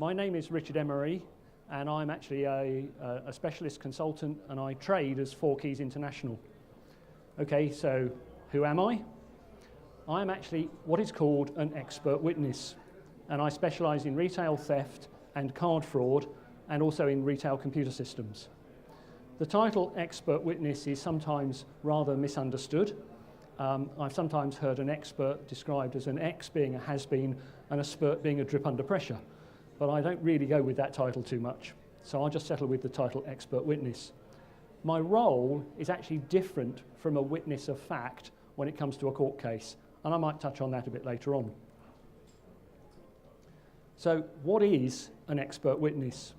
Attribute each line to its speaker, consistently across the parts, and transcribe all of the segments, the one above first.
Speaker 1: My name is Richard Emery, and I'm actually a specialist consultant, and I trade as 4 Keys International. Okay, so who am I? I'm actually what is called an expert witness, and I specialise in retail theft and card fraud, and also in retail computer systems. The title expert witness is sometimes rather misunderstood. I've sometimes heard an expert described as an ex being a has-been and a spurt being a drip under pressure. But I don't really go with that title too much, so I'll just settle with the title expert witness. My role is actually different from a witness of fact when it comes to a court case, and I might touch on that a bit later on. So what is an expert witness?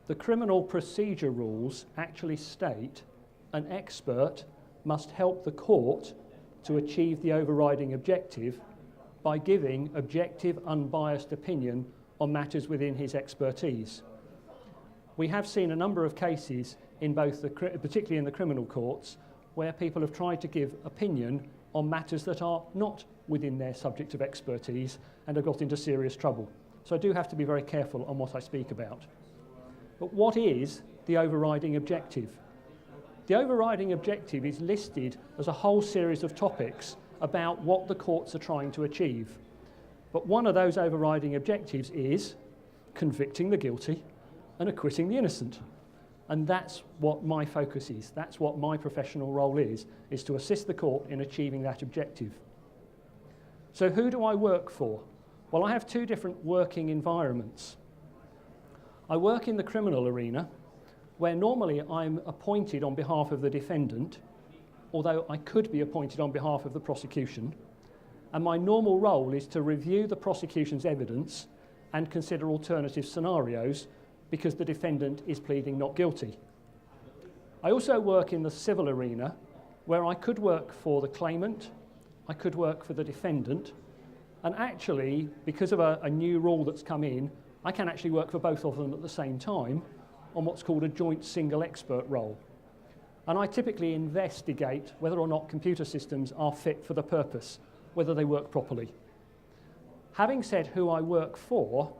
Speaker 1: The criminal procedure rules actually state an expert must help the court to achieve the overriding objective by giving objective, unbiased opinion on matters within his expertise. We have seen a number of cases in both, particularly in the criminal courts, where people have tried to give opinion on matters that are not within their subject of expertise and have got into serious trouble. So I do have to be very careful on what I speak about. But what is the overriding objective? The overriding objective is listed as a whole series of topics about what the courts are trying to achieve. But one of those overriding objectives is convicting the guilty and acquitting the innocent. And that's what my focus is. That's what my professional role is to assist the court in achieving that objective. So who do I work for? Well, I have 2 different working environments. I work in the criminal arena, where normally I'm appointed on behalf of the defendant, although I could be appointed on behalf of the prosecution, and my normal role is to review the prosecution's evidence and consider alternative scenarios because the defendant is pleading not guilty. I also work in the civil arena, where I could work for the claimant, I could work for the defendant, and actually, because of a new rule that's come in, I can actually work for both of them at the same time on what's called a joint single expert role. And I typically investigate whether or not computer systems are fit for the purpose, whether they work properly. Having said who I work for,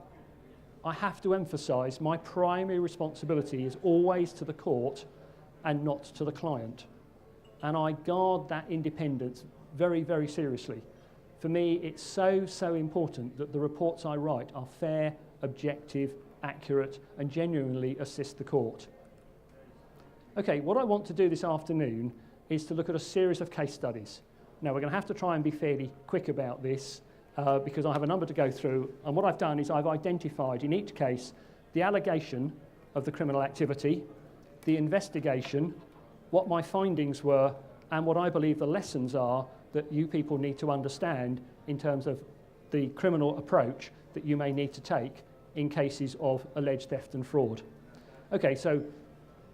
Speaker 1: I have to emphasise my primary responsibility is always to the court and not to the client. And I guard that independence very, very seriously. For me, it's so important that the reports I write are fair, objective, accurate, and genuinely assist the court. Okay, what I want to do this afternoon is to look at a series of case studies. Now, we're going to have to try and be fairly quick about this because I have a number to go through, and what I've done is I've identified in each case the allegation of the criminal activity, the investigation, what my findings were, and what I believe the lessons are that you people need to understand in terms of the criminal approach that you may need to take in cases of alleged theft and fraud. Okay, so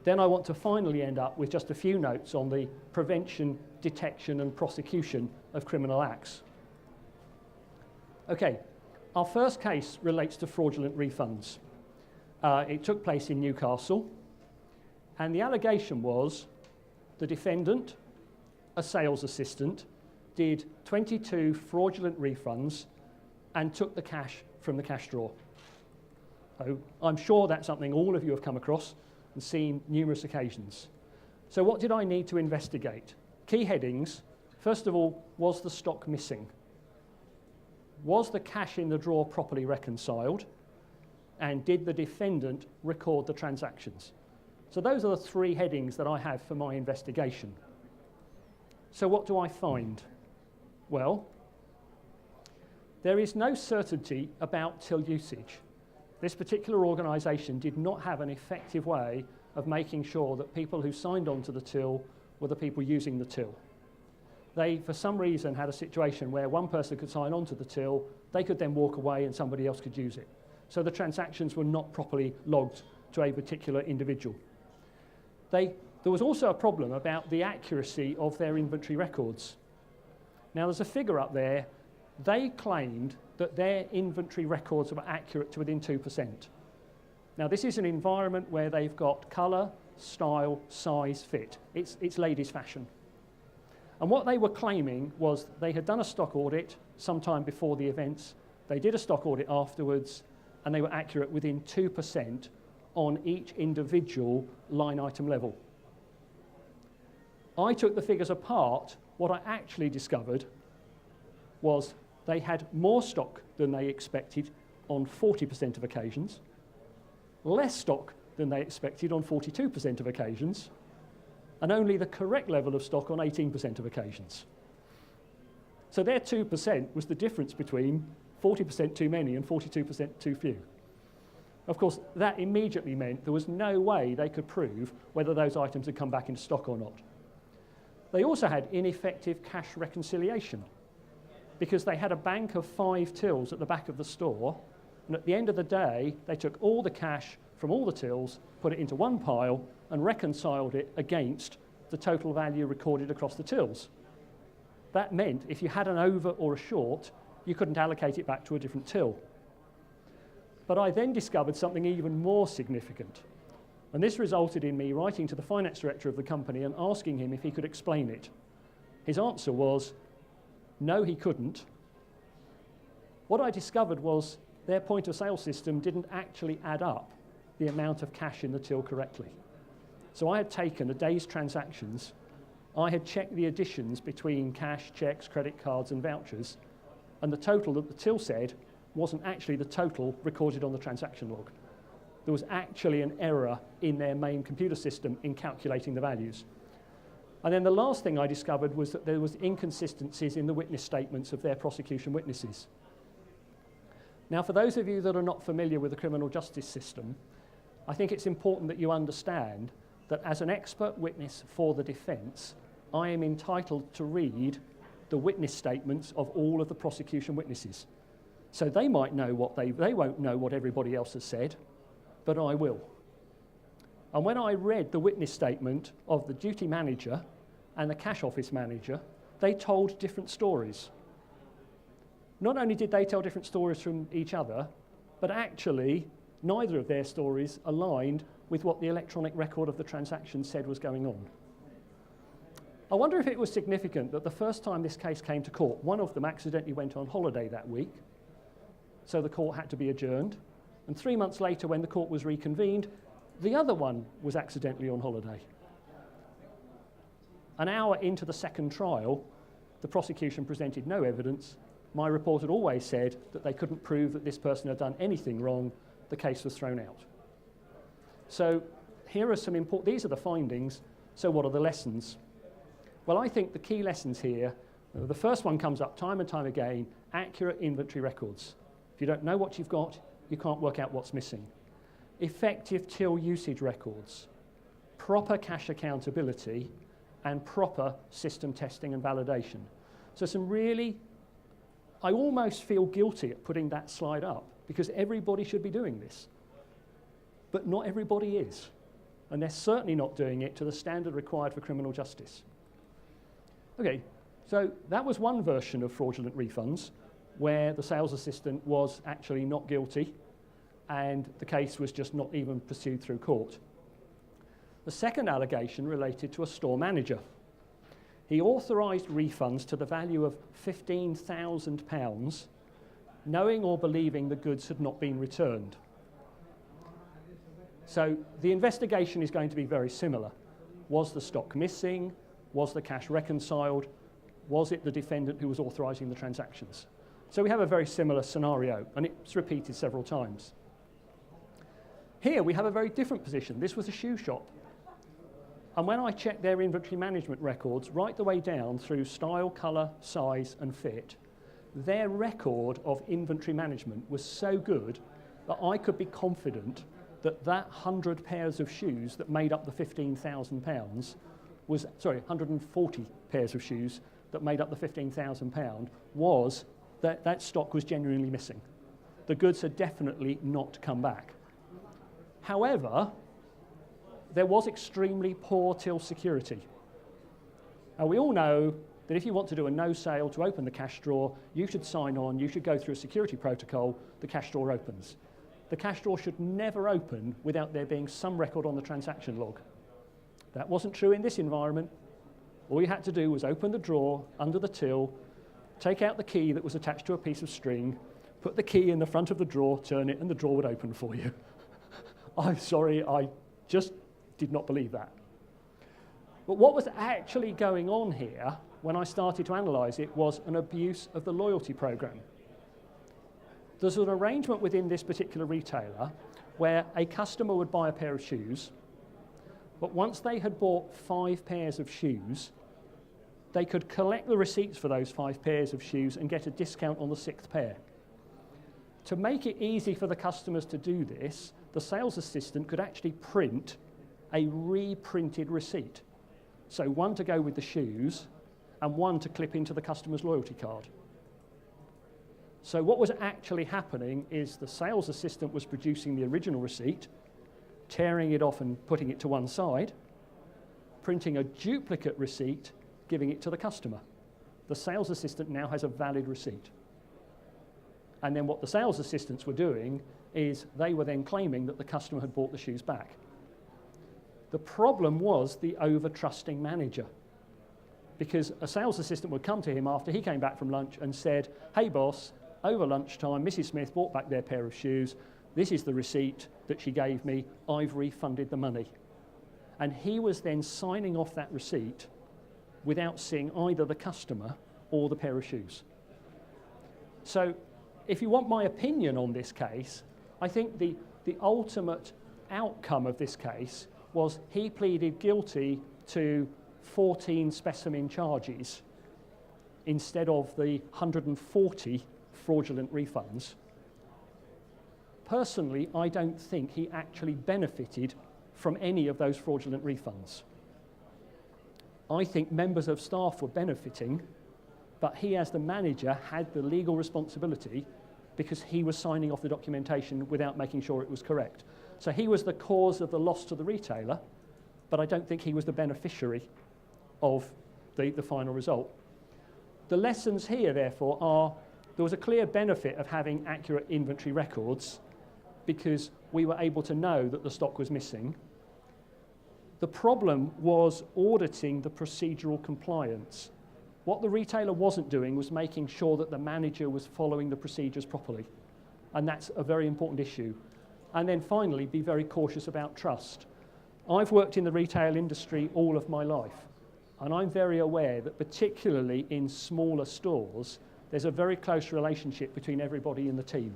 Speaker 1: then I want to finally end up with just a few notes on the prevention, detection and prosecution of criminal acts. Okay, our first case relates to fraudulent refunds. It took place in Newcastle, and the allegation was the defendant, a sales assistant, did 22 fraudulent refunds and took the cash from the cash drawer. So I'm sure that's something all of you have come across and seen numerous occasions. So what did I need to investigate? Key headings. First of all, was the stock missing? Was the cash in the drawer properly reconciled? And did the defendant record the transactions? So those are the 3 headings that I have for my investigation. So what do I find? Well, there is no certainty about till usage. This particular organisation did not have an effective way of making sure that people who signed on to the till were the people using the till. They, for some reason, had a situation where one person could sign on to the till, they could then walk away and somebody else could use it. So the transactions were not properly logged to a particular individual. There was also a problem about the accuracy of their inventory records. Now, there's a figure up there. They claimed that their inventory records were accurate to within 2%. Now, this is an environment where they've got colour, style, size, fit. It's ladies' fashion. And what they were claiming was they had done a stock audit sometime before the events. They did a stock audit afterwards, and they were accurate within 2% on each individual line item level. I took the figures apart. What I actually discovered was they had more stock than they expected on 40% of occasions, less stock than they expected on 42% of occasions, and only the correct level of stock on 18% of occasions. So their 2% was the difference between 40% too many and 42% too few. Of course, that immediately meant there was no way they could prove whether those items had come back into stock or not. They also had ineffective cash reconciliation because they had a bank of 5 tills at the back of the store, and at the end of the day, they took all the cash from all the tills, put it into one pile, and reconciled it against the total value recorded across the tills. That meant if you had an over or a short, you couldn't allocate it back to a different till. But I then discovered something even more significant. And this resulted in me writing to the finance director of the company and asking him if he could explain it. His answer was, no, he couldn't. What I discovered was their point of sale system didn't actually add up the amount of cash in the till correctly. So I had taken a day's transactions, I had checked the additions between cash, checks, credit cards and vouchers, and the total that the till said wasn't actually the total recorded on the transaction log. There was actually an error in their main computer system in calculating the values. And then the last thing I discovered was that there was inconsistencies in the witness statements of their prosecution witnesses. Now, for those of you that are not familiar with the criminal justice system, I think it's important that you understand that as an expert witness for the defence, I am entitled to read the witness statements of all of the prosecution witnesses. So they might know what they won't know what everybody else has said, but I will. And when I read the witness statement of the duty manager and the cash office manager, they told different stories. Not only did they tell different stories from each other, but actually neither of their stories aligned with what the electronic record of the transaction said was going on. I wonder if it was significant that the first time this case came to court, one of them accidentally went on holiday that week, so the court had to be adjourned. And 3 months later, when the court was reconvened, the other one was accidentally on holiday. An hour into the second trial, the prosecution presented no evidence. My report had always said that they couldn't prove that this person had done anything wrong. The case was thrown out. So here are some important, these are the findings. So what are the lessons? Well, I think the key lessons here, the first one comes up time and time again, accurate inventory records. If you don't know what you've got, you can't work out what's missing. Effective till usage records, proper cash accountability, and proper system testing and validation. So some really, I almost feel guilty at putting that slide up because everybody should be doing this. But not everybody is. And they're certainly not doing it to the standard required for criminal justice. Okay, so that was one version of fraudulent refunds where the sales assistant was actually not guilty and the case was just not even pursued through court. The second allegation related to a store manager. He authorised refunds to the value of £15,000, knowing or believing the goods had not been returned. So the investigation is going to be very similar. Was the stock missing? Was the cash reconciled? Was it the defendant who was authorising the transactions? So we have a very similar scenario, and it's repeated several times. Here we have a very different position. This was a shoe shop. And when I checked their inventory management records right the way down through style, colour, size and fit, their record of inventory management was so good that I could be confident that that 100 pairs of shoes that made up the £15,000 was, 140 pairs of shoes that made up the £15,000 was that stock was genuinely missing. The goods had definitely not come back. However, there was extremely poor till security. Now, we all know that if you want to do a no sale to open the cash drawer, you should sign on, you should go through a security protocol, the cash drawer opens. The cash drawer should never open without there being some record on the transaction log. That wasn't true in this environment. All you had to do was open the drawer under the till, take out the key that was attached to a piece of string, put the key in the front of the drawer, turn it, and the drawer would open for you. I'm sorry, I just did not believe that. But what was actually going on here, when I started to analyse it, was an abuse of the loyalty programme. There's an arrangement within this particular retailer where a customer would buy a pair of shoes, but once they had bought 5 pairs of shoes, they could collect the receipts for those 5 pairs of shoes and get a discount on the 6th pair. To make it easy for the customers to do this, the sales assistant could actually print a reprinted receipt. So one to go with the shoes and one to clip into the customer's loyalty card. So what was actually happening is the sales assistant was producing the original receipt, tearing it off and putting it to one side, printing a duplicate receipt, giving it to the customer. The sales assistant now has a valid receipt. And then what the sales assistants were doing is they were then claiming that the customer had bought the shoes back. The problem was the over-trusting manager, because a sales assistant would come to him after he came back from lunch and said, "Hey boss, over lunchtime, Mrs. Smith bought back their pair of shoes. This is the receipt that she gave me. I've refunded the money." And he was then signing off that receipt without seeing either the customer or the pair of shoes. So if you want my opinion on this case, I think the ultimate outcome of this case was he pleaded guilty to 14 specimen charges instead of the 140 fraudulent refunds. Personally, I don't think he actually benefited from any of those fraudulent refunds. I think members of staff were benefiting, but he as the manager had the legal responsibility because he was signing off the documentation without making sure it was correct. So he was the cause of the loss to the retailer, but I don't think he was the beneficiary of the final result. The lessons here, therefore, are there was a clear benefit of having accurate inventory records because we were able to know that the stock was missing. The problem was auditing the procedural compliance. What the retailer wasn't doing was making sure that the manager was following the procedures properly. And that's a very important issue. And then finally, be very cautious about trust. I've worked in the retail industry all of my life, and I'm very aware that particularly in smaller stores, there's a very close relationship between everybody in the team.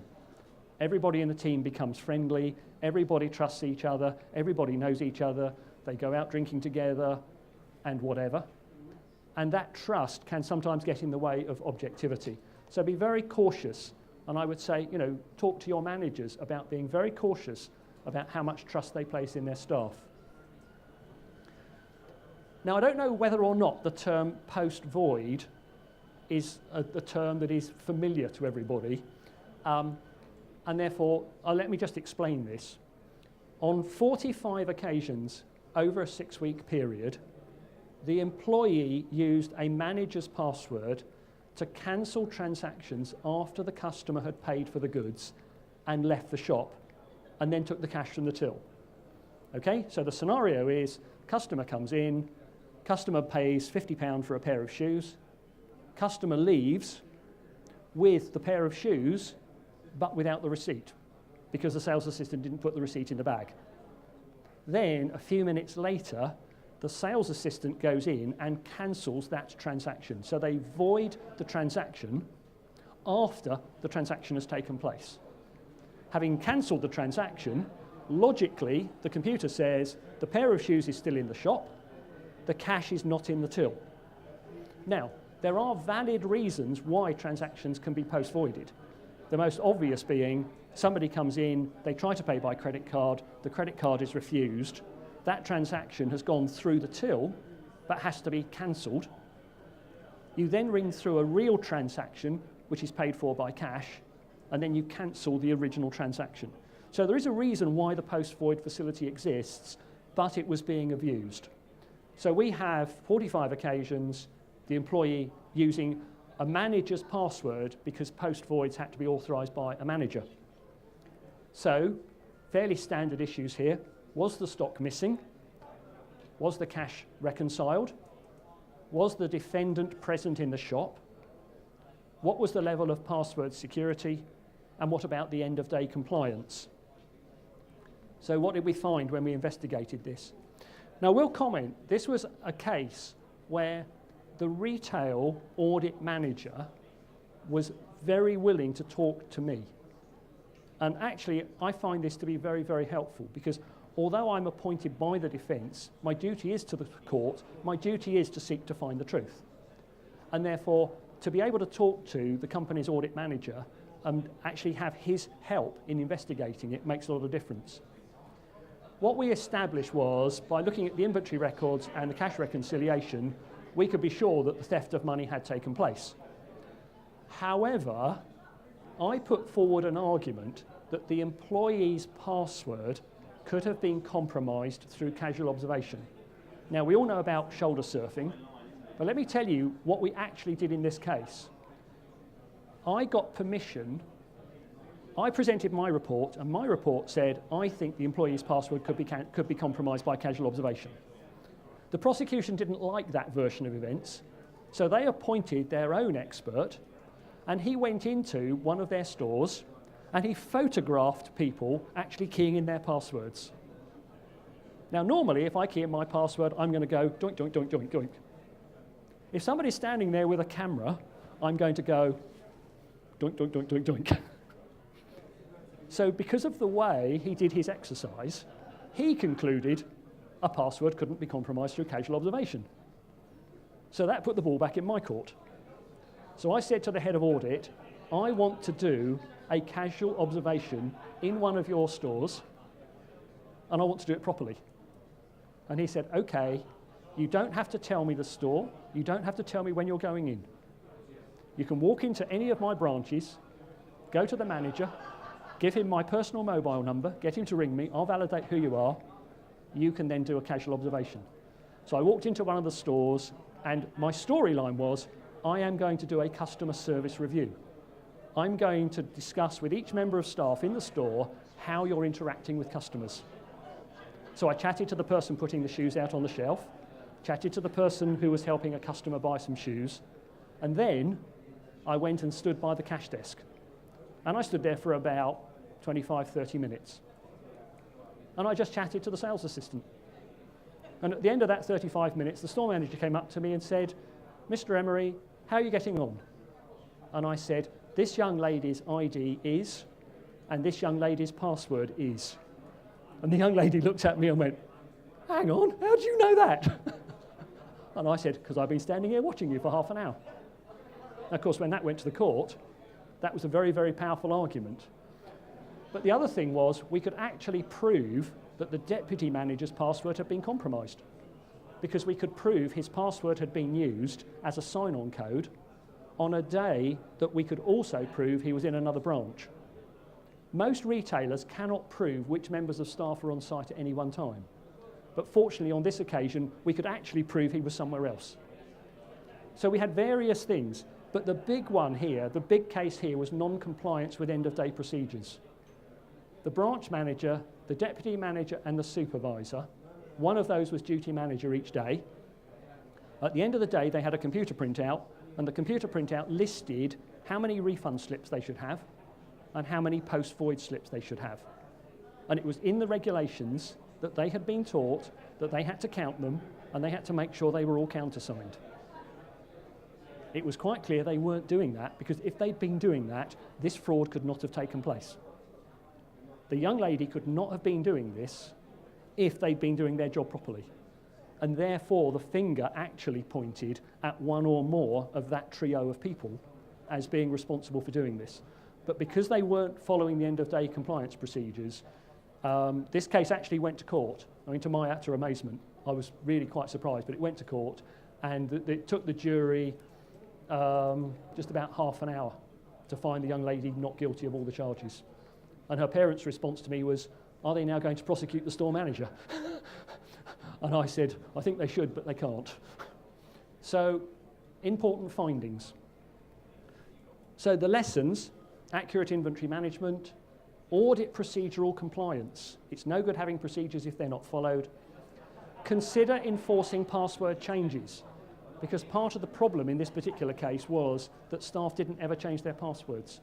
Speaker 1: Everybody in the team becomes friendly, everybody trusts each other, everybody knows each other, they go out drinking together and whatever. And that trust can sometimes get in the way of objectivity. So be very cautious. And I would say, talk to your managers about being very cautious about how much trust they place in their staff. Now, I don't know whether or not the term post-void is a term that is familiar to everybody. And therefore, let me just explain this. On 45 occasions over a 6-week period, the employee used a manager's password to cancel transactions after the customer had paid for the goods and left the shop and then took the cash from the till. Okay, so the scenario is customer comes in, customer pays £50 for a pair of shoes, customer leaves with the pair of shoes but without the receipt because the sales assistant didn't put the receipt in the bag. Then a few minutes later, the sales assistant goes in and cancels that transaction. So they void the transaction after the transaction has taken place. Having cancelled the transaction, logically, the computer says the pair of shoes is still in the shop, the cash is not in the till. Now, there are valid reasons why transactions can be post-voided. The most obvious being somebody comes in, they try to pay by credit card, the credit card is refused, that transaction has gone through the till, but has to be cancelled. You then ring through a real transaction, which is paid for by cash, and then you cancel the original transaction. So there is a reason why the post-void facility exists, but it was being abused. So we have 45 occasions, the employee using a manager's password because post-voids had to be authorised by a manager. So, fairly standard issues here. Was the stock missing? Was the cash reconciled? Was the defendant present in the shop? What was the level of password security? And what about the end-of-day compliance? So what did we find when we investigated this? Now, we'll comment, this was a case where the retail audit manager was very willing to talk to me. And actually, I find this to be very, very helpful, because although I'm appointed by the defence, my duty is to the court, my duty is to seek to find the truth. And therefore, to be able to talk to the company's audit manager and actually have his help in investigating it makes a lot of difference. What we established was, by looking at the inventory records and the cash reconciliation, we could be sure that the theft of money had taken place. However, I put forward an argument that the employee's password could have been compromised through casual observation. Now, we all know about shoulder surfing, but let me tell you what we actually did in this case. I got permission. I presented my report, and my report said, I think the employee's password could be compromised by casual observation. The prosecution didn't like that version of events, so they appointed their own expert, and he went into one of their stores, and he photographed people actually keying in their passwords. Now, normally, if I key in my password, I'm going to go doink, doink, doink, doink, doink. If somebody's standing there with a camera, I'm going to go doink, doink, doink, doink, doink. So because of the way he did his exercise, he concluded a password couldn't be compromised through casual observation. So that put the ball back in my court. So I said to the head of audit, I want to do a casual observation in one of your stores, and I want to do it properly. And he said, okay, you don't have to tell me the store, you don't have to tell me when you're going in. You can walk into any of my branches, go to the manager, give him my personal mobile number, get him to ring me, I'll validate who you are, you can then do a casual observation. So I walked into one of the stores, and my storyline was, I am going to do a customer service review. I'm going to discuss with each member of staff in the store how you're interacting with customers. So I chatted to the person putting the shoes out on the shelf, chatted to the person who was helping a customer buy some shoes, and then I went and stood by the cash desk. And I stood there for about 25, 30 minutes. And I just chatted to the sales assistant. And at the end of that 35 minutes, the store manager came up to me and said, Mr. Emery, how are you getting on? And I said, this young lady's ID is, and this young lady's password is. And the young lady looked at me and went, hang on, how do you know that? And I said, because I've been standing here watching you for half an hour. And of course, when that went to the court, that was a very, very powerful argument. But the other thing was, we could actually prove that the deputy manager's password had been compromised, because we could prove his password had been used as a sign-on code on a day that we could also prove he was in another branch. Most retailers cannot prove which members of staff are on site at any one time. But fortunately, on this occasion, we could actually prove he was somewhere else. So we had various things, but the big one here, the big case here, was non-compliance with end-of-day procedures. The branch manager, the deputy manager, and the supervisor, one of those was duty manager each day. At the end of the day, they had a computer printout, and the computer printout listed how many refund slips they should have and how many post-void slips they should have. And it was in the regulations that they had been taught that they had to count them, and they had to make sure they were all countersigned. It was quite clear they weren't doing that, because if they'd been doing that, this fraud could not have taken place. The young lady could not have been doing this if they'd been doing their job properly. And therefore, the finger actually pointed at one or more of that trio of people as being responsible for doing this. But because they weren't following the end-of-day compliance procedures, this case actually went to court. I mean, to my utter amazement, I was really quite surprised, but it went to court, and it took the jury just about half an hour to find the young lady not guilty of all the charges. And her parents' response to me was, are they now going to prosecute the store manager? And I said, I think they should, but they can't. So, important findings. So the lessons: accurate inventory management, audit procedural compliance. It's no good having procedures if they're not followed. Consider enforcing password changes, because part of the problem in this particular case was that staff didn't ever change their passwords.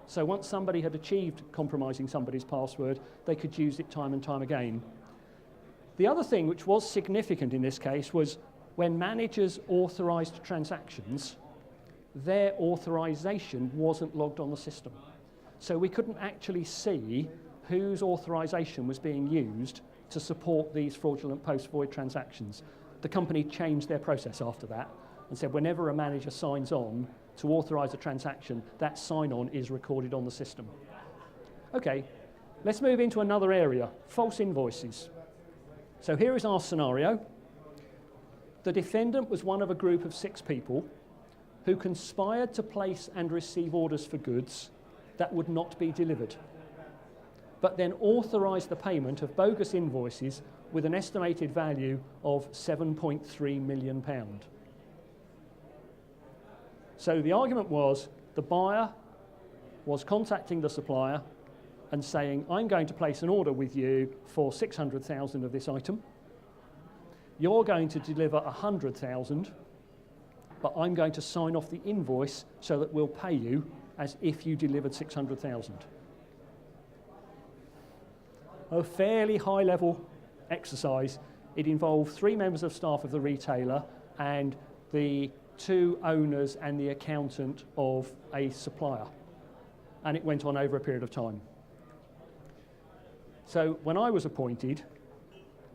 Speaker 1: So once somebody had achieved compromising somebody's password, they could use it time and time again. The other thing which was significant in this case was when managers authorised transactions, their authorisation wasn't logged on the system. So we couldn't actually see whose authorisation was being used to support these fraudulent post-void transactions. The company changed their process after that and said whenever a manager signs on to authorise a transaction, that sign-on is recorded on the system. Okay, let's move into another area, false invoices. So here is our scenario. The defendant was one of a group of 6 people who conspired to place and receive orders for goods that would not be delivered, but then authorised the payment of bogus invoices with an estimated value of £7.3 million. So the argument was the buyer was contacting the supplier and saying, I'm going to place an order with you for 600,000 of this item. You're going to deliver 100,000, but I'm going to sign off the invoice so that we'll pay you as if you delivered 600,000. A fairly high-level exercise. It involved 3 members of staff of the retailer and the 2 owners and the accountant of a supplier. And it went on over a period of time. So when I was appointed,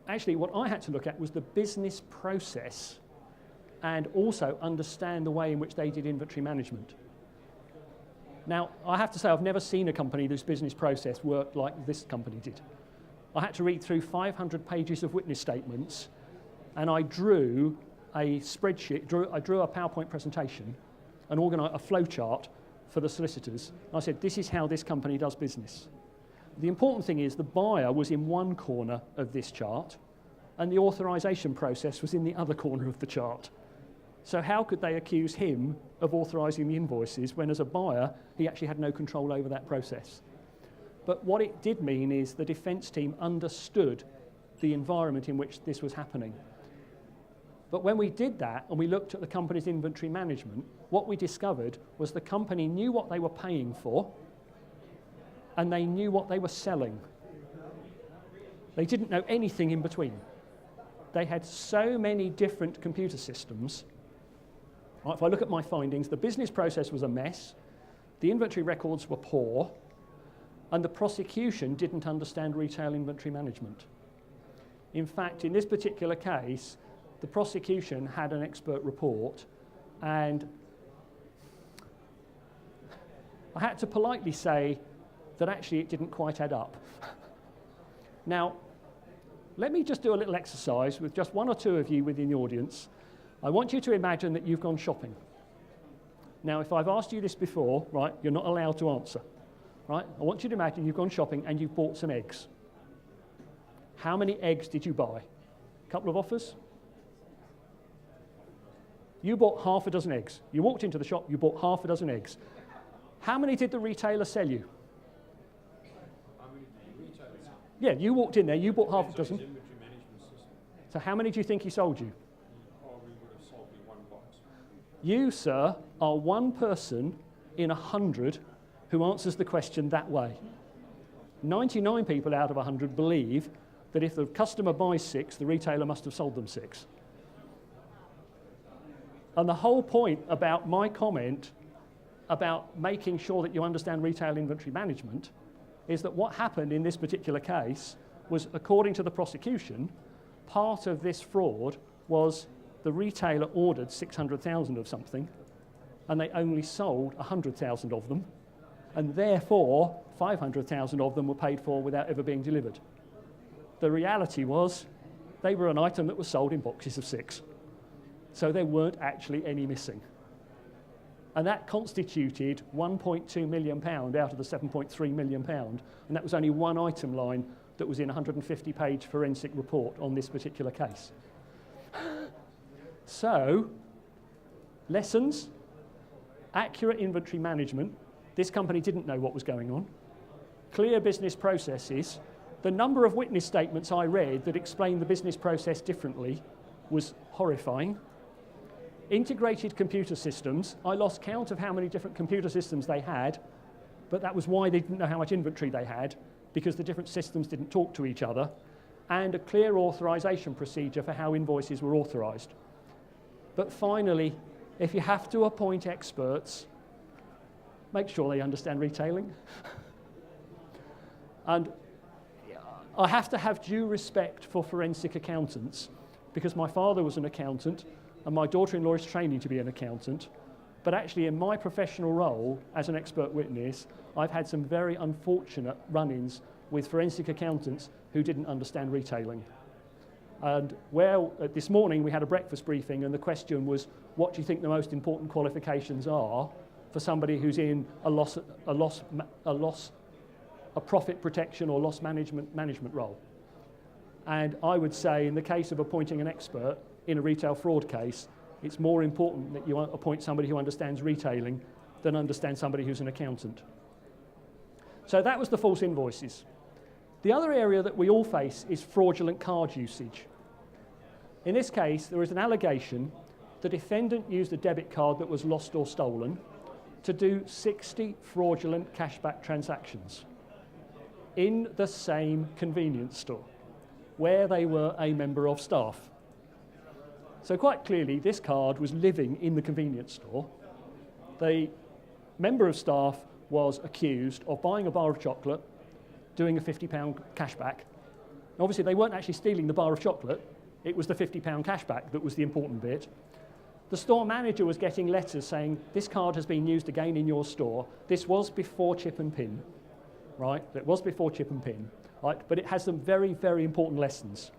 Speaker 1: actually what I had to look at was the business process and also understand the way in which they did inventory management. Now, I have to say I've never seen a company whose business process worked like this company did. I had to read through 500 pages of witness statements, and I drew a spreadsheet, I drew a PowerPoint presentation and organised a flow chart for the solicitors. I said, this is how this company does business. The important thing is the buyer was in one corner of this chart and the authorisation process was in the other corner of the chart. So how could they accuse him of authorising the invoices when as a buyer he actually had no control over that process? But what it did mean is the defence team understood the environment in which this was happening. But when we did that and we looked at the company's inventory management, what we discovered was the company knew what they were paying for and they knew what they were selling. They didn't know anything in between. They had so many different computer systems. Right, if I look at my findings, the business process was a mess, the inventory records were poor, and the prosecution didn't understand retail inventory management. In fact, in this particular case, the prosecution had an expert report, and I had to politely say that actually it didn't quite add up. Now, let me just do a little exercise with just 1 or 2 of you within the audience. I want you to imagine that you've gone shopping. Now, if I've asked you this before, right, you're not allowed to answer. Right? I want you to imagine you've gone shopping and you've bought some eggs. How many eggs did you buy? A couple of offers? You bought half a dozen eggs. You walked into the shop, you bought half a dozen eggs. How many did the retailer sell you?
Speaker 2: How many did the retailer sell?
Speaker 1: Yeah, you walked in there, you bought half a dozen. So how many do you think he sold you?
Speaker 2: He probably would have sold me 1 box.
Speaker 1: You, sir, are one person in 100 who answers the question that way. 99 people out of 100 believe that if the customer buys 6, the retailer must have sold them 6. And the whole point about my comment about making sure that you understand retail inventory management is that what happened in this particular case was, according to the prosecution, part of this fraud was the retailer ordered 600,000 of something and they only sold 100,000 of them, and therefore 500,000 of them were paid for without ever being delivered. The reality was they were an item that was sold in boxes of 6. So there weren't actually any missing. And that constituted £1.2 million out of the £7.3 million, and that was only one item line that was in a 150-page forensic report on this particular case. So, lessons, accurate inventory management. This company didn't know what was going on. Clear business processes. The number of witness statements I read that explained the business process differently was horrifying. Integrated computer systems. I lost count of how many different computer systems they had, but that was why they didn't know how much inventory they had, because the different systems didn't talk to each other, and a clear authorization procedure for how invoices were authorized. But finally, if you have to appoint experts, make sure they understand retailing. And I have to have due respect for forensic accountants, because my father was an accountant and my daughter-in-law is training to be an accountant. But actually, in my professional role as an expert witness, I've had some very unfortunate run-ins with forensic accountants who didn't understand retailing. And this morning we had a breakfast briefing, and the question was, what do you think the most important qualifications are for somebody who's in a profit protection or loss management role? And I would say, in the case of appointing an expert in a retail fraud case, it's more important that you appoint somebody who understands retailing than understand somebody who's an accountant. So that was the false invoices. The other area that we all face is fraudulent card usage. In this case, there is an allegation the defendant used a debit card that was lost or stolen to do 60 fraudulent cashback transactions in the same convenience store where they were a member of staff. So quite clearly, this card was living in the convenience store. The member of staff was accused of buying a bar of chocolate, doing a £50 cashback. Obviously, they weren't actually stealing the bar of chocolate. It was the £50 cashback that was the important bit. The store manager was getting letters saying, this card has been used again in your store. This was before chip and pin, right? It was before chip and pin, right? But it has some very, very important lessons.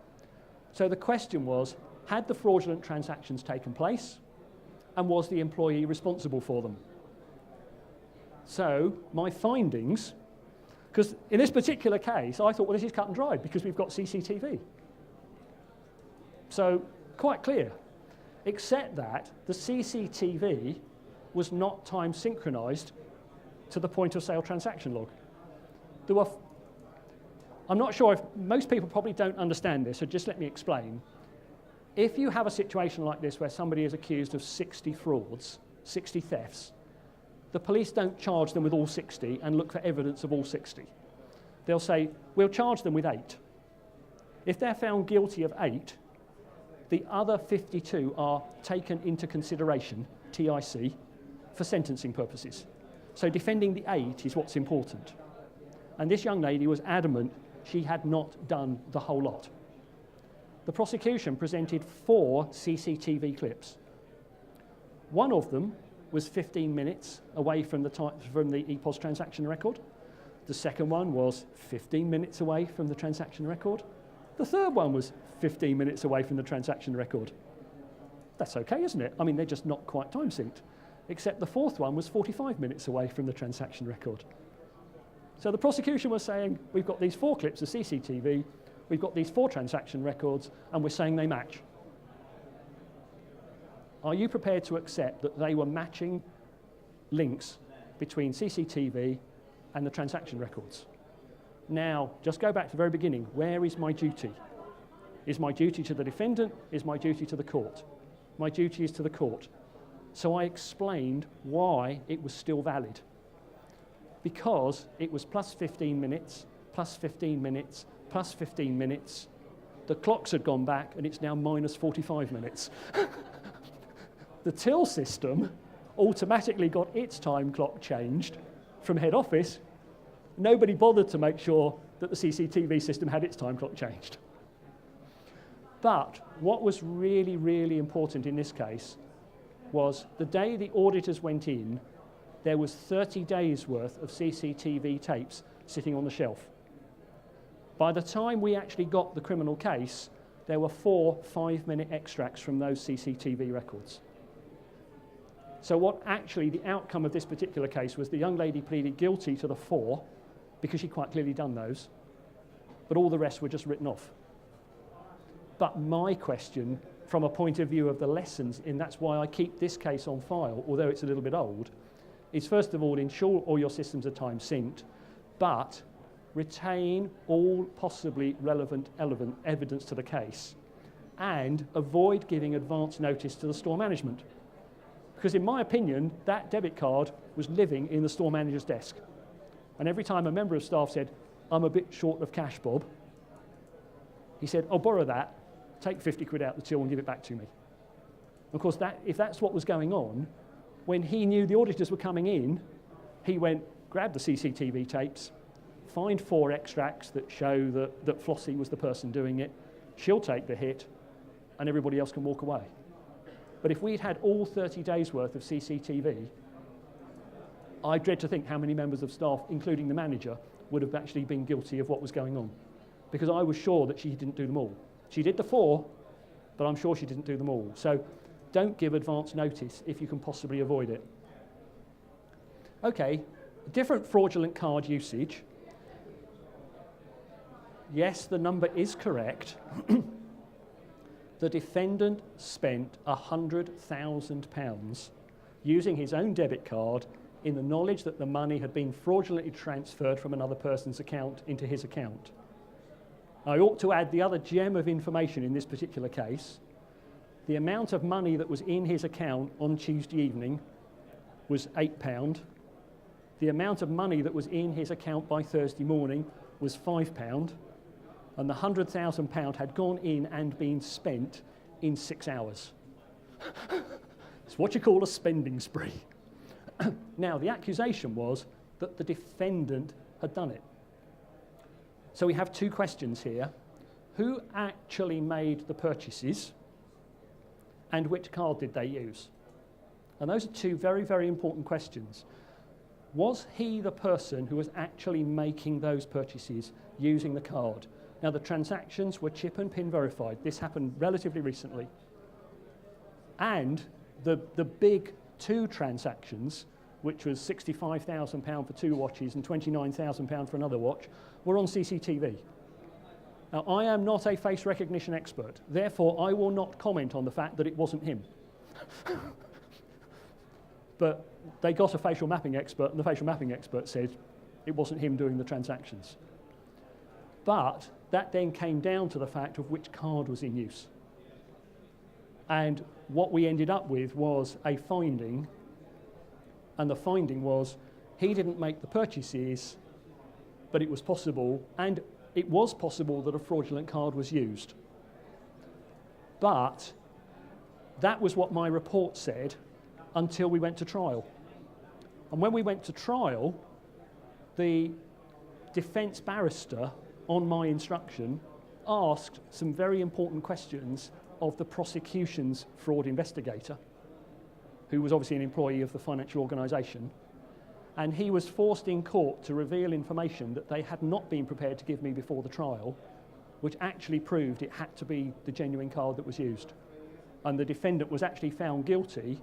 Speaker 1: So the question was, had the fraudulent transactions taken place, and was the employee responsible for them? So my findings, because in this particular case, I thought, well, this is cut and dried because we've got CCTV. So quite clear, except that the CCTV was not time synchronized to the point of sale transaction log. I'm not sure if most people probably don't understand this, so just let me explain. If you have a situation like this where somebody is accused of 60 frauds, 60 thefts, the police don't charge them with all 60 and look for evidence of all 60. They'll say, we'll charge them with 8. If they're found guilty of 8, the other 52 are taken into consideration, TIC, for sentencing purposes. So defending the 8 is what's important. And this young lady was adamant she had not done the whole lot. The prosecution presented 4 CCTV clips. One of them was 15 minutes away from the EPOS transaction record. The second one was 15 minutes away from the transaction record. The third one was 15 minutes away from the transaction record. That's okay, isn't it? I mean, they're just not quite time synced. Except the fourth one was 45 minutes away from the transaction record. So the prosecution was saying, we've got these 4 clips of CCTV, we've got these 4 transaction records, and we're saying they match. Are you prepared to accept that they were matching links between CCTV and the transaction records? Now, just go back to the very beginning. Where is my duty? Is my duty to the defendant? Is my duty to the court? My duty is to the court. So I explained why it was still valid. Because it was plus 15 minutes, plus 15 minutes, plus 15 minutes. The clocks had gone back, and it's now minus 45 minutes. The till system automatically got its time clock changed from head office. Nobody bothered to make sure that the CCTV system had its time clock changed. But what was really, really important in this case was the day the auditors went in, there was 30 days worth of CCTV tapes sitting on the shelf. By the time we actually got the criminal case, there were 4 5-minute extracts from those CCTV records. So what actually the outcome of this particular case was, the young lady pleaded guilty to the 4 because she'd quite clearly done those, but all the rest were just written off. But my question, from a point of view of the lessons, and that's why I keep this case on file, although it's a little bit old, is first of all, ensure all your systems are time synced, but retain all possibly relevant evidence to the case, and avoid giving advance notice to the store management. Because in my opinion, that debit card was living in the store manager's desk. And every time a member of staff said, I'm a bit short of cash, Bob, he said, I'll borrow that, take 50 quid out the till and give it back to me. Of course, if that's what was going on, when he knew the auditors were coming in, he went, grabbed the CCTV tapes, find 4 extracts that show that Flossie was the person doing it, she'll take the hit, and everybody else can walk away. But if we'd had all 30 days worth of CCTV, I dread to think how many members of staff, including the manager, would have actually been guilty of what was going on. Because I was sure that she didn't do them all. She did the 4, but I'm sure she didn't do them all. So don't give advance notice if you can possibly avoid it. Okay, different fraudulent card usage. Yes, the number is correct. The defendant spent £100,000 using his own debit card in the knowledge that the money had been fraudulently transferred from another person's account into his account. I ought to add the other gem of information in this particular case. The amount of money that was in his account on Tuesday evening was £8. The amount of money that was in his account by Thursday morning was £5. And the £100,000 had gone in and been spent in 6 hours. It's what you call a spending spree. Now, the accusation was that the defendant had done it. So we have 2 questions here. Who actually made the purchases, and which card did they use? And those are 2 very, very important questions. Was he the person who was actually making those purchases using the card? Now, the transactions were chip and pin verified. This happened relatively recently. And the big 2 transactions, which was £65,000 for 2 watches and £29,000 for another watch, were on CCTV. Now, I am not a face recognition expert. Therefore, I will not comment on the fact that it wasn't him. But they got a facial mapping expert, and the facial mapping expert said it wasn't him doing the transactions. But that then came down to the fact of which card was in use. And what we ended up with was a finding, and the finding was he didn't make the purchases, but it was possible, and it was possible that a fraudulent card was used. But that was what my report said until we went to trial. And when we went to trial, the defence barrister, on my instruction, asked some very important questions of the prosecution's fraud investigator, who was obviously an employee of the financial organisation, and he was forced in court to reveal information that they had not been prepared to give me before the trial, which actually proved it had to be the genuine card that was used. And the defendant was actually found guilty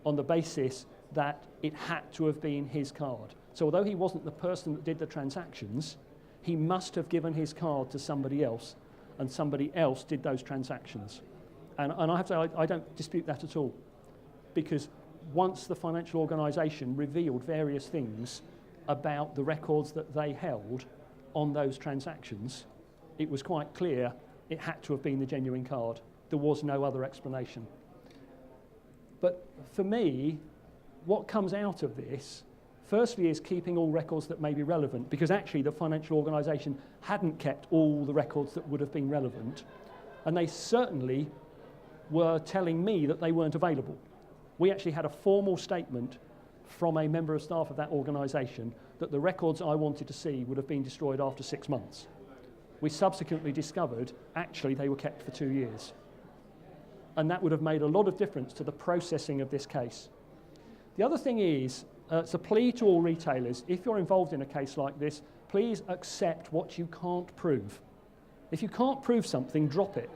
Speaker 1: on the basis that it had to have been his card. So although he wasn't the person that did the transactions, he must have given his card to somebody else, and somebody else did those transactions. And I have to say, I don't dispute that at all, because once the financial organisation revealed various things about the records that they held on those transactions, it was quite clear it had to have been the genuine card. There was no other explanation. But for me, what comes out of this, firstly, is keeping all records that may be relevant, because actually the financial organisation hadn't kept all the records that would have been relevant, and they certainly were telling me that they weren't available. We actually had a formal statement from a member of staff of that organisation that the records I wanted to see would have been destroyed after 6 months. We subsequently discovered actually they were kept for 2 years. And that would have made a lot of difference to the processing of this case. The other thing is, it's a plea to all retailers, if you're involved in a case like this, please accept what you can't prove. If you can't prove something, drop it.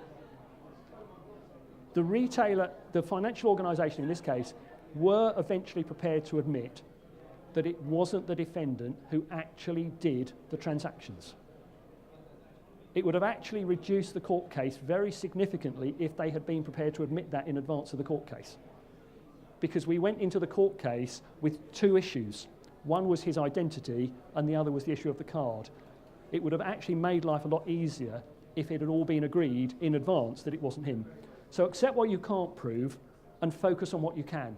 Speaker 1: The retailer, the financial organisation in this case, were eventually prepared to admit that it wasn't the defendant who actually did the transactions. It would have actually reduced the court case very significantly if they had been prepared to admit that in advance of the court case. Because we went into the court case with 2 issues. One was his identity, and the other was the issue of the card. It would have actually made life a lot easier if it had all been agreed in advance that it wasn't him. So accept what you can't prove and focus on what you can.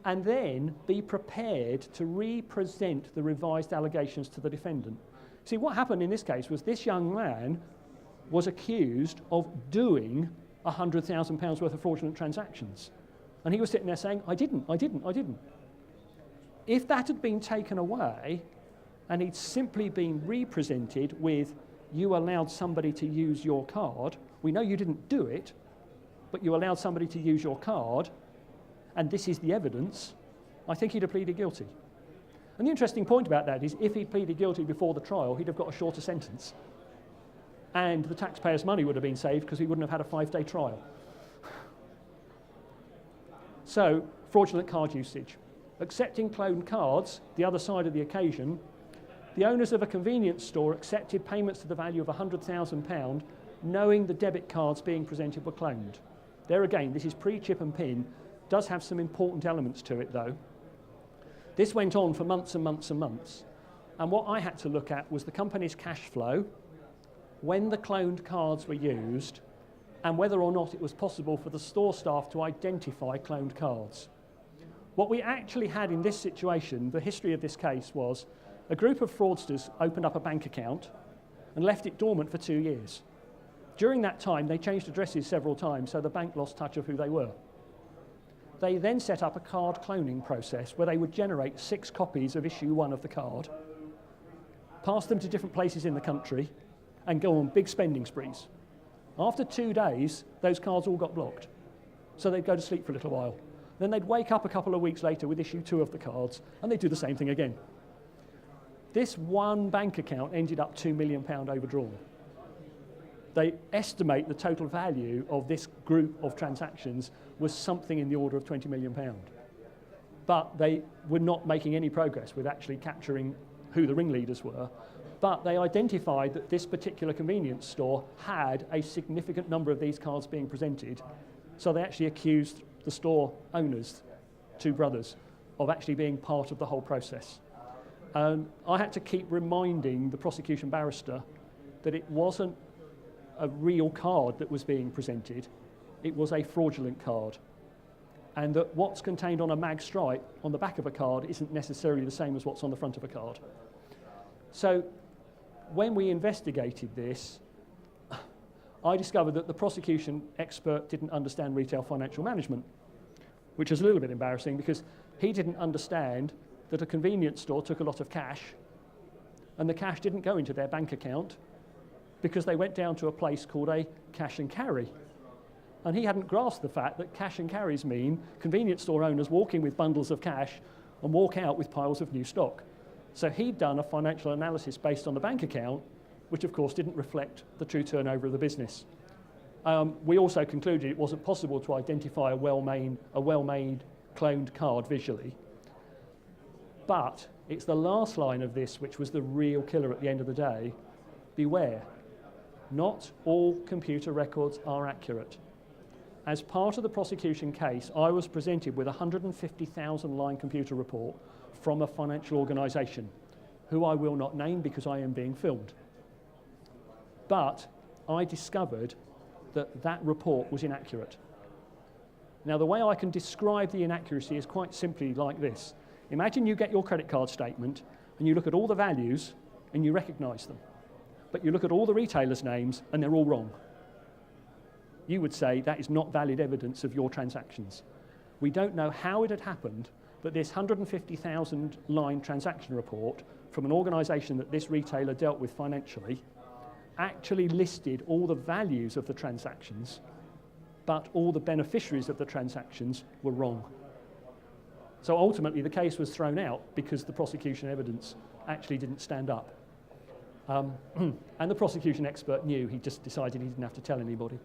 Speaker 1: and then be prepared to re-present the revised allegations to the defendant. See, what happened in this case was this young man was accused of doing £100,000 worth of fraudulent transactions. And he was sitting there saying, I didn't. If that had been taken away and he'd simply been represented with, you allowed somebody to use your card, we know you didn't do it, but you allowed somebody to use your card, and this is the evidence, I think he'd have pleaded guilty. And the interesting point about that is if he'd pleaded guilty before the trial, he'd have got a shorter sentence. And the taxpayers' money would have been saved because he wouldn't have had a 5-day trial. So, fraudulent card usage. Accepting cloned cards, the other side of the occasion, the owners of a convenience store accepted payments to the value of £100,000 knowing the debit cards being presented were cloned. There again, this is pre-chip and PIN, does have some important elements to it though. This went on for months and months and months. And what I had to look at was the company's cash flow, when the cloned cards were used, and whether or not it was possible for the store staff to identify cloned cards. What we actually had in this situation, the history of this case was, a group of fraudsters opened up a bank account and left it dormant for 2 years. During that time, they changed addresses several times, so the bank lost touch of who they were. They then set up a card cloning process where they would generate 6 copies of issue 1 of the card, pass them to different places in the country, and go on big spending sprees. After 2 days, those cards all got blocked. So they'd go to sleep for a little while. Then they'd wake up a couple of weeks later with issue 2 of the cards, and they'd do the same thing again. This one bank account ended up £2 million overdrawn. They estimate the total value of this group of transactions was something in the order of £20 million. But they were not making any progress with actually capturing who the ringleaders were. But they identified that this particular convenience store had a significant number of these cards being presented. So they actually accused the store owners, 2 brothers, of actually being part of the whole process. I had to keep reminding the prosecution barrister that it wasn't a real card that was being presented, it was a fraudulent card. And that what's contained on a mag stripe on the back of a card isn't necessarily the same as what's on the front of a card. So when we investigated this, I discovered that the prosecution expert didn't understand retail financial management, which is a little bit embarrassing because he didn't understand that a convenience store took a lot of cash and the cash didn't go into their bank account because they went down to a place called a cash and carry. And he hadn't grasped the fact that cash and carries mean convenience store owners walk in with bundles of cash and walk out with piles of new stock. So he'd done a financial analysis based on the bank account, which of course didn't reflect the true turnover of the business. We also concluded it wasn't possible to identify a well-made cloned card visually. But it's the last line of this which was the real killer at the end of the day. Beware, not all computer records are accurate. As part of the prosecution case, I was presented with a 150,000 line computer report from a financial organisation, who I will not name because I am being filmed. But I discovered that that report was inaccurate. Now, the way I can describe the inaccuracy is quite simply like this. Imagine you get your credit card statement and you look at all the values and you recognise them. But you look at all the retailers' names and they're all wrong. You would say that is not valid evidence of your transactions. We don't know how it had happened, but this 150,000 line transaction report from an organisation that this retailer dealt with financially actually listed all the values of the transactions, but all the beneficiaries of the transactions were wrong. So ultimately the case was thrown out because the prosecution evidence actually didn't stand up. And the prosecution expert knew, he just decided he didn't have to tell anybody.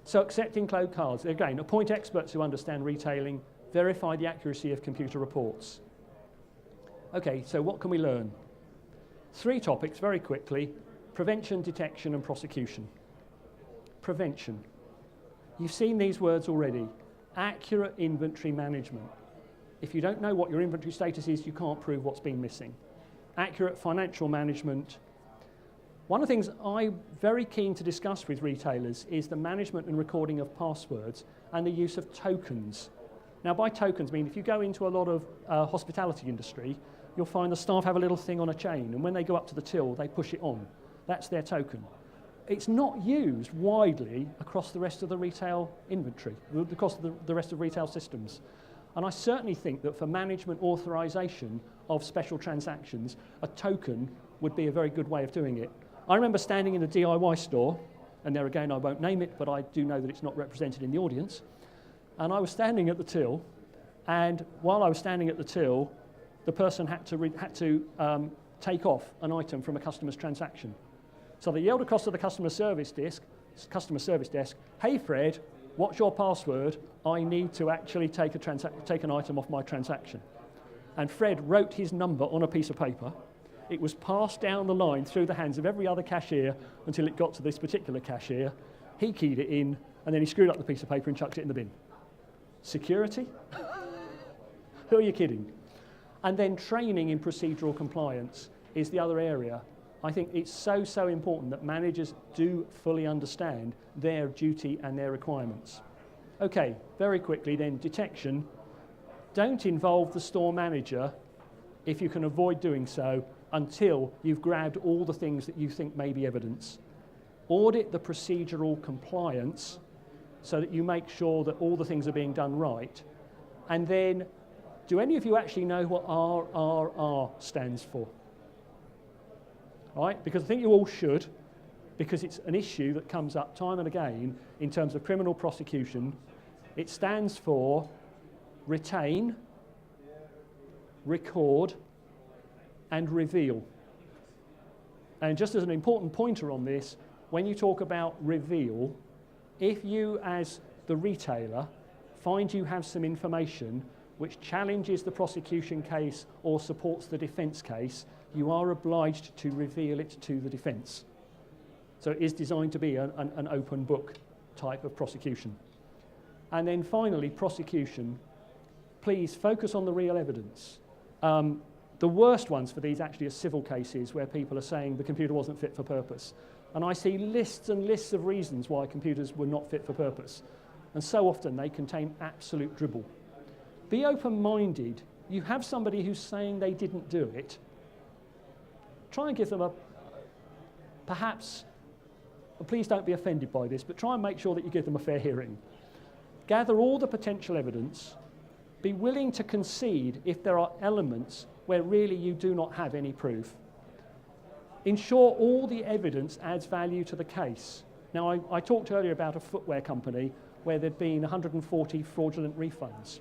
Speaker 1: So accepting cloned cards, again, appoint experts who understand retailing, verify the accuracy of computer reports. Okay, so what can we learn? 3 topics very quickly: prevention, detection and prosecution. Prevention. You've seen these words already. Accurate inventory management. If you don't know what your inventory status is, you can't prove what's been missing. Accurate financial management. One of the things I'm very keen to discuss with retailers is the management and recording of passwords and the use of tokens Now, by tokens, I mean, if you go into a lot of hospitality industry, you'll find the staff have a little thing on a chain, and when they go up to the till, they push it on. That's their token. It's not used widely across the rest of the retail inventory, across the rest of retail systems. And I certainly think that for management authorization of special transactions, a token would be a very good way of doing it. I remember standing in a DIY store, and there again I won't name it, but I do know that it's not represented in the audience, and I was standing at the till, and while I was standing at the till, the person had to take off an item from a customer's transaction. So they yelled across to the customer service desk, "Hey Fred, what's your password? I need to actually take an item off my transaction." And Fred wrote his number on a piece of paper. It was passed down the line through the hands of every other cashier until it got to this particular cashier. He keyed it in, and then he screwed up the piece of paper and chucked it in the bin. Security? Who are you kidding? And then training in procedural compliance is the other area. I think it's so important that managers do fully understand their duty and their requirements. Okay, very quickly then, detection. Don't involve the store manager if you can avoid doing so until you've grabbed all the things that you think may be evidence. Audit the procedural compliance so that you make sure that all the things are being done right. And then, do any of you actually know what RRR stands for? Right? Because I think you all should, because it's an issue that comes up time and again in terms of criminal prosecution. It stands for retain, record, and reveal. And just as an important pointer on this, when you talk about reveal, if you as the retailer find you have some information which challenges the prosecution case or supports the defence case, you are obliged to reveal it to the defence. So it is designed to be an open book type of prosecution. And then finally, prosecution. Please focus on the real evidence. The worst ones for these actually are civil cases where people are saying the computer wasn't fit for purpose. And I see lists and lists of reasons why computers were not fit for purpose. And so often they contain absolute dribble. Be open-minded. You have somebody who's saying they didn't do it. Try and give them please don't be offended by this, but try and make sure that you give them a fair hearing. Gather all the potential evidence. Be willing to concede if there are elements where really you do not have any proof. Ensure all the evidence adds value to the case. Now, I talked earlier about a footwear company where there'd been 140 fraudulent refunds.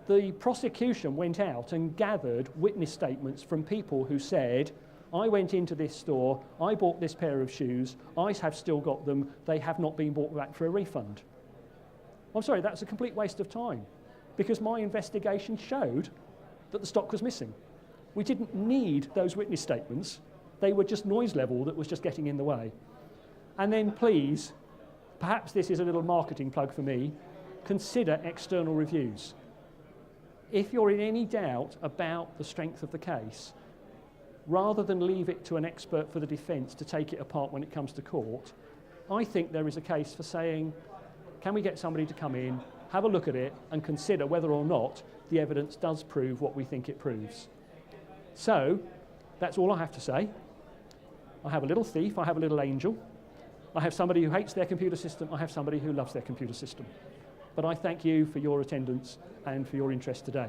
Speaker 1: The prosecution went out and gathered witness statements from people who said, I went into this store, I bought this pair of shoes, I have still got them, they have not been bought back for a refund. I'm sorry, that's a complete waste of time, because my investigation showed that the stock was missing. We didn't need those witness statements. They were just noise level that was just getting in the way. And then please, perhaps this is a little marketing plug for me, consider external reviews. If you're in any doubt about the strength of the case, rather than leave it to an expert for the defence to take it apart when it comes to court, I think there is a case for saying, can we get somebody to come in, have a look at it, and consider whether or not the evidence does prove what we think it proves. So, that's all I have to say. I have a little thief, I have a little angel. I have somebody who hates their computer system, I have somebody who loves their computer system. But I thank you for your attendance and for your interest today.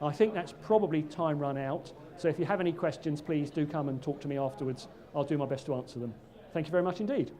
Speaker 1: I think that's probably time run out, so if you have any questions, please do come and talk to me afterwards. I'll do my best to answer them. Thank you very much indeed.